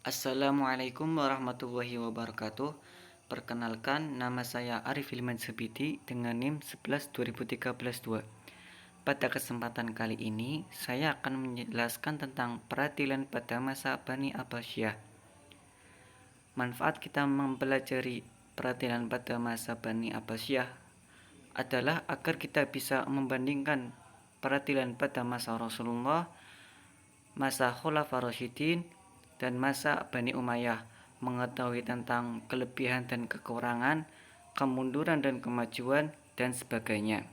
Assalamualaikum warahmatullahi wabarakatuh. Perkenalkan, nama saya Arif Hilman Sebiti dengan NIM 11 2013-2. Pada kesempatan kali ini, saya akan menjelaskan tentang peradilan pada masa Bani Abbasiyah. Manfaat kita mempelajari peradilan pada masa Bani Abbasiyah adalah agar kita bisa membandingkan peradilan pada masa Rasulullah, masa Khulafaur Rasyidin, dan masa Bani Umayyah, mengetahui tentang kelebihan dan kekurangan, kemunduran dan kemajuan, dan sebagainya.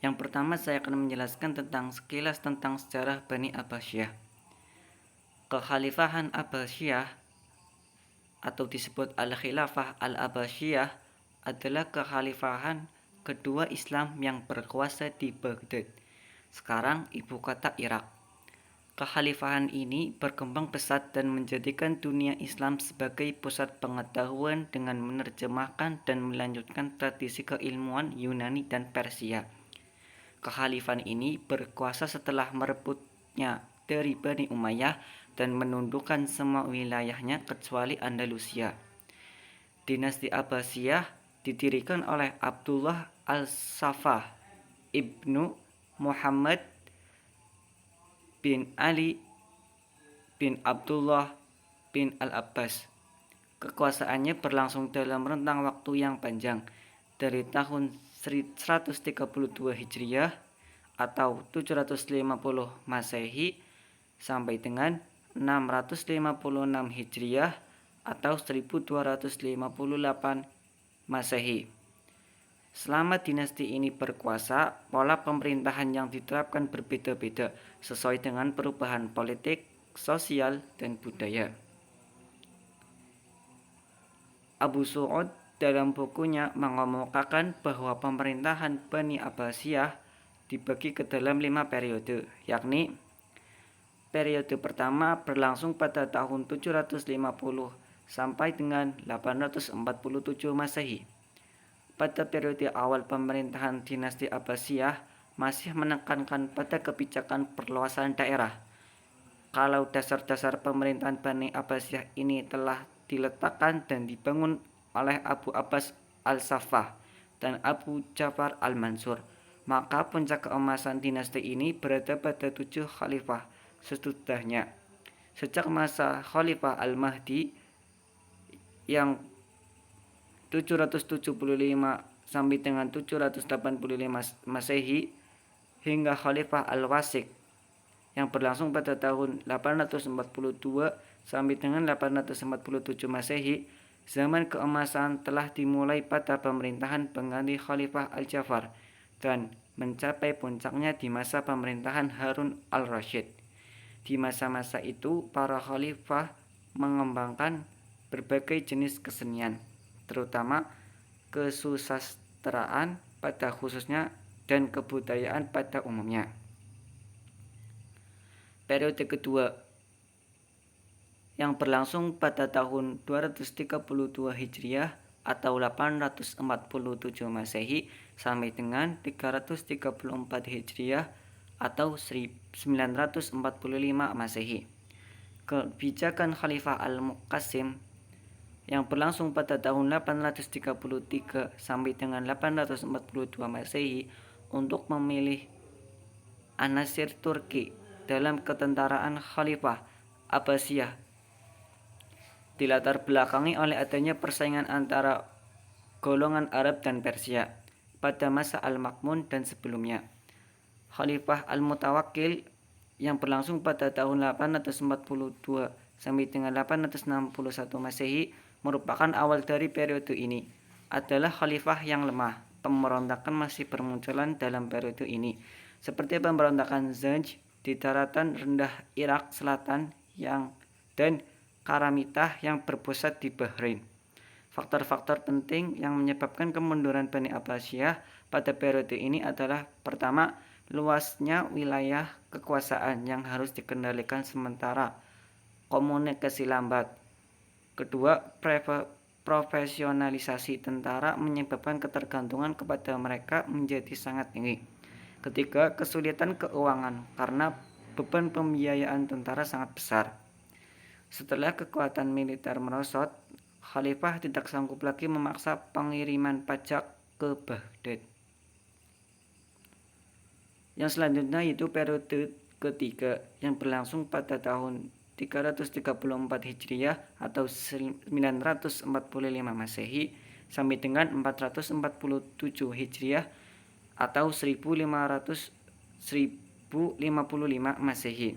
Yang pertama, saya akan menjelaskan tentang sekilas tentang sejarah Bani Abbasiyah. Kekhalifahan Abbasiyah atau disebut Al-Khilafah Al-Abbasiyah adalah kekhalifahan kedua Islam yang berkuasa di Baghdad, sekarang ibu kota Irak. Kekhalifahan ini berkembang pesat dan menjadikan dunia Islam sebagai pusat pengetahuan dengan menerjemahkan dan melanjutkan tradisi keilmuan Yunani dan Persia. Kekhalifahan ini berkuasa setelah merebutnya dari Bani Umayyah dan menundukkan semua wilayahnya kecuali Andalusia. Dinasti Abbasiyah didirikan oleh Abdullah al-Saffah ibnu Muhammad bin Ali bin Abdullah bin al-Abbas. Kekuasaannya berlangsung dalam rentang waktu yang panjang, dari tahun 132 Hijriah atau 750 Masehi sampai dengan 656 Hijriah atau 1258 Masehi. Selama dinasti ini berkuasa, pola pemerintahan yang diterapkan berbeda-beda sesuai dengan perubahan politik, sosial, dan budaya. Abu Su'ud dalam bukunya mengemukakan bahwa pemerintahan Bani Abbasiyah dibagi ke dalam 5 periode, yakni periode pertama berlangsung pada tahun 750 sampai dengan 847 Masehi. Pada periode awal pemerintahan dinasti Abbasiyah masih menekankan pada kebijakan perluasan daerah. Kalau dasar-dasar pemerintahan Bani Abbasiyah ini telah diletakkan dan dibangun oleh Abu Abbas al-Saffah dan Abu Ja'far al-Mansur, maka puncak keemasan dinasti ini berada pada 7 khalifah sesudahnya. Sejak masa Khalifah al-Mahdi yang 775 sampai dengan 785 Masehi hingga Khalifah al-Wasik yang berlangsung pada tahun 842 sampai dengan 847 Masehi, zaman keemasan telah dimulai pada pemerintahan pengganti Khalifah al-Ja'far dan mencapai puncaknya di masa pemerintahan Harun al-Rasyid. Di masa-masa itu, para khalifah mengembangkan berbagai jenis kesenian, terutama kesusastraan pada khususnya dan kebudayaan pada umumnya. Periode kedua yang berlangsung pada tahun 232 Hijriah atau 847 Masehi sampai dengan 334 Hijriah atau 945 Masehi. Kebijakan Khalifah Al-Muqtasim yang berlangsung pada tahun 833 sampai dengan 842 Masehi untuk memilih An-Nasir Turki dalam ketentaraan Khalifah Abbasiyah dilatar belakangi oleh adanya persaingan antara golongan Arab dan Persia pada masa Al-Ma'mun dan sebelumnya. Khalifah Al-Mutawakkil yang berlangsung pada tahun 842 sampai dengan 861 Masehi merupakan awal dari periode ini. Adalah khalifah yang lemah. Pemberontakan masih bermunculan dalam periode ini, seperti pemberontakan Zanj di daratan rendah Irak Selatan dan Karamitah yang berpusat di Bahrain. Faktor-faktor penting yang menyebabkan kemunduran Bani Abbasiyah pada periode ini adalah: pertama, luasnya wilayah kekuasaan yang harus dikendalikan sementara, komunikasi lambat. Kedua, profesionalisasi tentara menyebabkan ketergantungan kepada mereka menjadi sangat tinggi. Ketiga, kesulitan keuangan karena beban pembiayaan tentara sangat besar. Setelah kekuatan militer merosot, khalifah tidak sanggup lagi memaksa pengiriman pajak ke Baghdad. Yang selanjutnya yaitu periode ketiga yang berlangsung pada tahun 334 Hijriah atau 945 Masehi sampai dengan 447 Hijriah atau 1055 Masehi.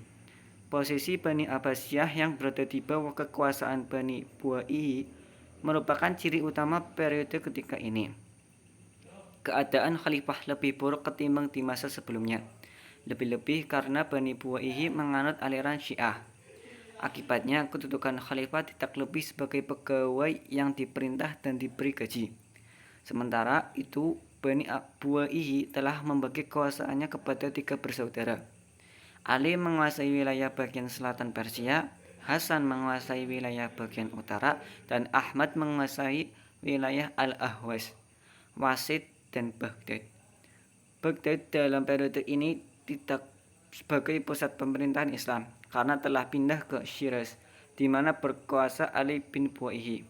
Posisi Bani Abbasiyah yang berada di bawah kekuasaan Bani Buaihi merupakan ciri utama periode ketiga ini. Keadaan khalifah lebih buruk ketimbang di masa sebelumnya, lebih-lebih karena Bani Buaihi menganut aliran Syiah. Akibatnya, kedudukan khalifah tidak lebih sebagai pegawai yang diperintah dan diberi gaji. Sementara itu, Bani Buaihi telah membagi kekuasaannya kepada 3 bersaudara. Ali menguasai wilayah bagian selatan Persia, Hasan menguasai wilayah bagian utara, dan Ahmad menguasai wilayah Al-Ahwas, Wasit, dan Baghdad. Baghdad dalam periode ini tidak sebagai pusat pemerintahan Islam karena telah pindah ke Shiraz, di mana berkuasa Ali bin Buaihi.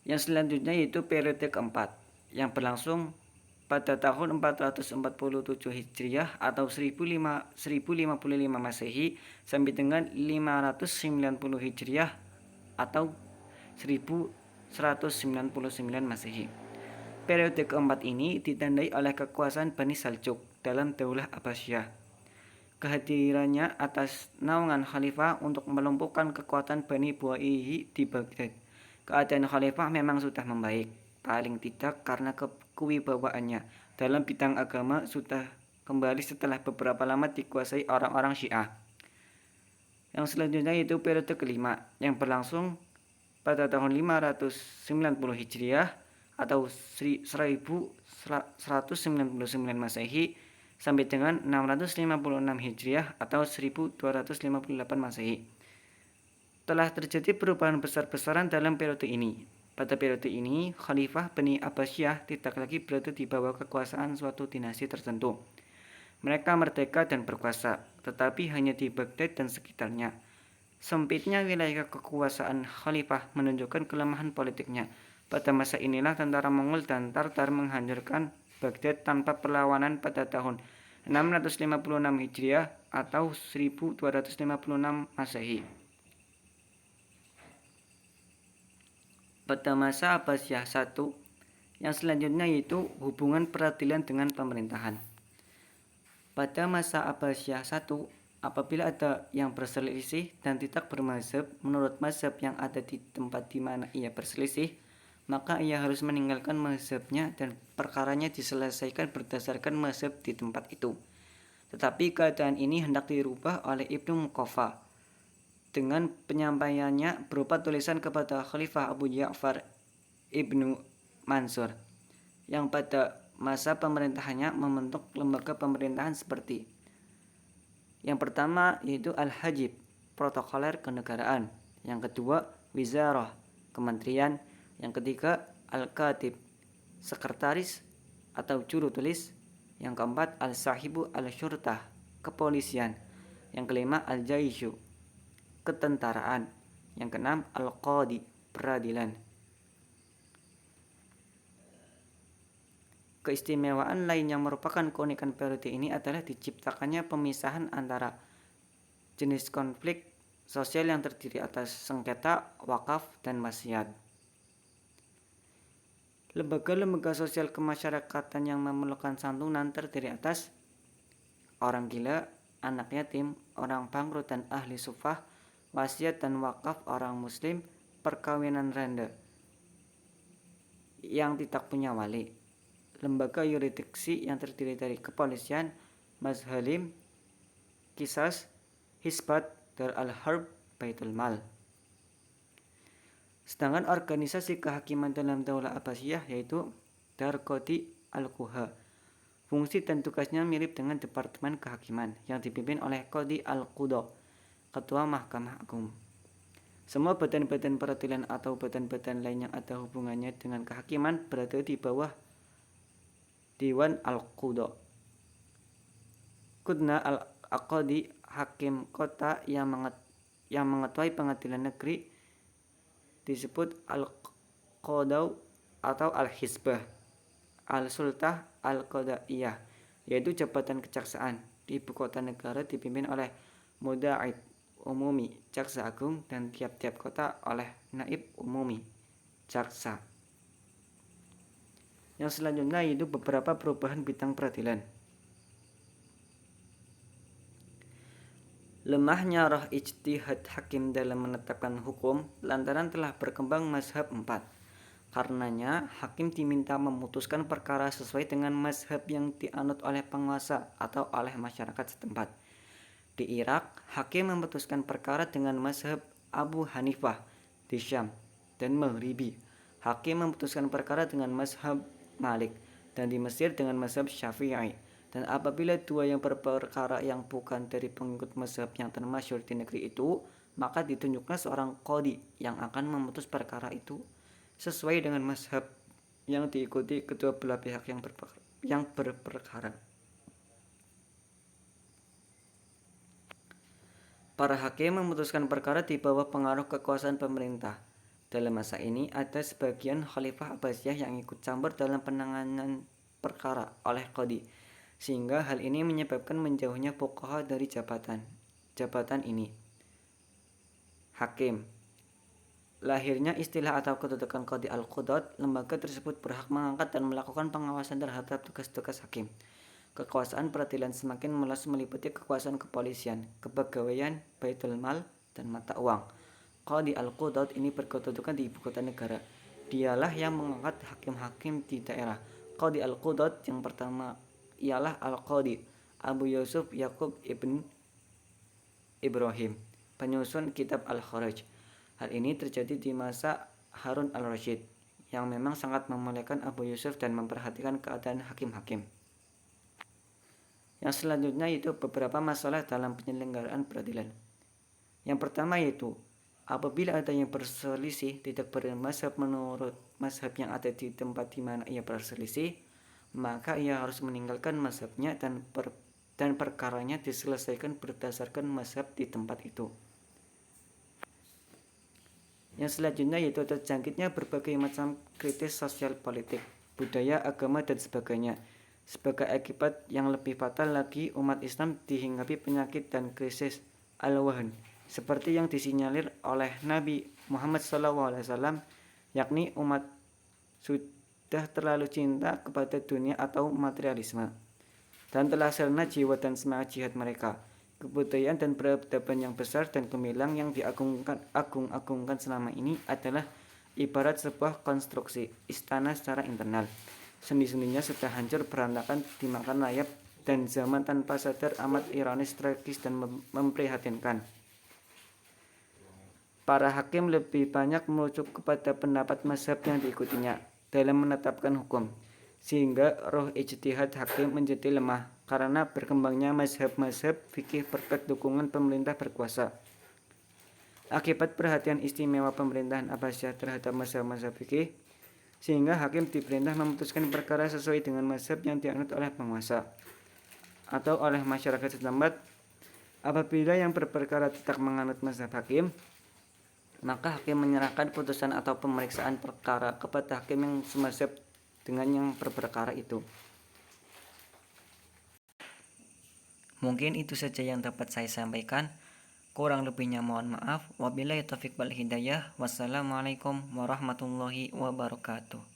Yang selanjutnya yaitu periode keempat yang berlangsung pada tahun 447 Hijriah atau 1055 Masehi sampai dengan 590 Hijriah atau 1199 Masehi. Periode keempat ini ditandai oleh kekuasaan Bani Saljuk dalam Daulah Abbasiyah. Kehadirannya atas naungan khalifah untuk melumpuhkan kekuatan Bani Buaihi di Baghdad. Keadaan khalifah memang sudah membaik, paling tidak karena kewibawaannya dalam bidang agama sudah kembali setelah beberapa lama dikuasai orang-orang Syiah. Yang selanjutnya yaitu periode kelima yang berlangsung pada tahun 590 Hijriah atau 1199 Masehi sampai dengan 656 Hijriah atau 1258 Masehi. Telah terjadi perubahan besar-besaran dalam periode ini. Pada periode ini, Khalifah Bani Abbasiyah tidak lagi berada di bawah kekuasaan suatu dinasti tertentu. Mereka merdeka dan berkuasa, tetapi hanya di Baghdad dan sekitarnya. Sempitnya wilayah kekuasaan Khalifah menunjukkan kelemahan politiknya. Pada masa inilah tentara Mongol dan Tartar menghancurkan Baghdad tanpa perlawanan pada tahun 656 Hijriah atau 1256 Masehi. Pada masa Abbasiyah I, yang selanjutnya yaitu hubungan peradilan dengan pemerintahan. Pada masa Abbasiyah I, apabila ada yang berselisih dan tidak bermazhab menurut mazhab yang ada di tempat di mana ia berselisih, maka ia harus meninggalkan mazhabnya dan perkaranya diselesaikan berdasarkan mazhab di tempat itu. Tetapi keadaan ini hendak dirubah oleh Ibnu Muqaffa dengan penyampaiannya berupa tulisan kepada Khalifah Abu Ja'far Ibnu Mansur yang pada masa pemerintahannya membentuk lembaga pemerintahan seperti yang pertama yaitu Al-Hajib, protokoler kenegaraan. Yang kedua, Wizarah, kementerian. Yang ketiga, Al-Katib, sekretaris atau juru tulis. Yang keempat, Al-Sahibu Al-Syurtah, kepolisian. Yang kelima, Al-Jaishu, ketentaraan. Yang keenam, Al-Qadi, peradilan. Keistimewaan lain yang merupakan keunikan periode ini adalah diciptakannya pemisahan antara jenis konflik sosial yang terdiri atas sengketa, wakaf, dan wasiat. Lembaga-lembaga sosial kemasyarakatan yang memerlukan santunan terdiri atas orang gila, anak yatim, orang bangkrut dan ahli sufah, wasiat dan wakaf orang muslim, perkawinan randa yang tidak punya wali, lembaga yurisdiksi yang terdiri dari kepolisian, mazhalim, kisas, hisbat, dar al-harb, baitul mal. Sedangkan organisasi kehakiman dalam Daulah Abbasiyah yaitu Dar Qadi al-Quha. Fungsi dan tugasnya mirip dengan Departemen Kehakiman yang dipimpin oleh Qadi al-Qudha, Ketua Mahkamah Agung. Semua badan-badan peradilan atau badan-badan lain yang ada hubungannya dengan kehakiman berada di bawah Dewan al-Qudha. Kudna al-Aqadi, hakim kota yang mengetuai pengadilan negeri, disebut al-Qadaw atau al-Hizbah. Al-Sultah al-Qadaiyah, yaitu jabatan kejaksaan di ibu kota negara dipimpin oleh Muda'id Umumi, jaksa agung, dan tiap-tiap kota oleh Naib Umumi, jaksa. Yang selanjutnya yaitu beberapa perubahan bidang peradilan. Lemahnya roh ijtihad hakim dalam menetapkan hukum lantaran telah berkembang mazhab 4. Karenanya, hakim diminta memutuskan perkara sesuai dengan mazhab yang dianut oleh penguasa atau oleh masyarakat setempat. Di Irak, hakim memutuskan perkara dengan mazhab Abu Hanifah. Di Syam dan Maghribi, hakim memutuskan perkara dengan mazhab Malik. Dan di Mesir dengan mazhab Syafi'i. Dan apabila dua yang berperkara yang bukan dari pengikut mazhab yang termasyhur di negeri itu, maka ditunjukkan seorang qadi yang akan memutus perkara itu sesuai dengan mazhab yang diikuti kedua belah pihak yang berperkara. Para hakim memutuskan perkara di bawah pengaruh kekuasaan pemerintah. Dalam masa ini ada sebagian Khalifah Abbasiyah yang ikut campur dalam penanganan perkara oleh qadi, sehingga hal ini menyebabkan menjauhnya fuqaha dari jabatan ini. Hakim. Lahirnya istilah atau kedudukan qadi al-qudat, lembaga tersebut berhak mengangkat dan melakukan pengawasan terhadap tugas-tugas hakim. Kekuasaan peradilan semakin meluas meliputi kekuasaan kepolisian, kepegawaian, baitul mal, dan mata uang. Qadi al-qudat ini berkedudukan di ibu kota negara. Dialah yang mengangkat hakim-hakim di daerah. Qadi al-qudat yang pertama ialah al-qadi Abu Yusuf Yakub ibn Ibrahim, penyusun kitab al-Kharaj. Hal ini terjadi di masa Harun al-Rasyid, yang memang sangat memuliakan Abu Yusuf dan memperhatikan keadaan hakim-hakim. Yang selanjutnya yaitu beberapa masalah dalam penyelenggaraan peradilan. Yang pertama yaitu, apabila ada yang berselisih tidak bermazhab menurut mazhab yang ada di tempat di mana ia berselisih, maka ia harus meninggalkan mazhabnya dan perkaranya diselesaikan berdasarkan mazhab di tempat itu. Yang selanjutnya yaitu terjangkitnya berbagai macam kritis sosial politik, budaya, agama, dan sebagainya. Sebagai akibat yang lebih fatal lagi, umat Islam dihinggapi penyakit dan krisis al-wahn, seperti yang disinyalir oleh Nabi Muhammad SAW, yakni umat sudah terlalu cinta kepada dunia atau materialisme, dan telah sirna jiwa dan semangat jihad mereka. Kebudayaan dan peradaban yang besar dan gemilang yang diagung-agungkan selama ini adalah ibarat sebuah konstruksi istana secara internal. Sendi-sendinya sudah hancur berantakan dimakan rayap, dan zaman tanpa sadar amat ironis, tragis, dan memprihatinkan. Para hakim lebih banyak merujuk kepada pendapat mazhab yang diikutinya dalam menetapkan hukum, sehingga roh ijtihad hakim menjadi lemah karena berkembangnya mazhab-mazhab fikih berkat dukungan pemerintah berkuasa. Akibat perhatian istimewa pemerintahan Abbasiyah terhadap mazhab-mazhab fikih, sehingga hakim diperintah memutuskan perkara sesuai dengan mazhab yang dianut oleh penguasa atau oleh masyarakat setempat. Apabila yang berperkara tidak menganut mazhab hakim, maka hakim menyerahkan putusan atau pemeriksaan perkara kepada hakim yang semazhab dengan yang berperkara itu. Mungkin itu saja yang dapat saya sampaikan. Kurang lebihnya mohon maaf. Wabillahi taufiq wal hidayah. Wassalamualaikum warahmatullahi wabarakatuh.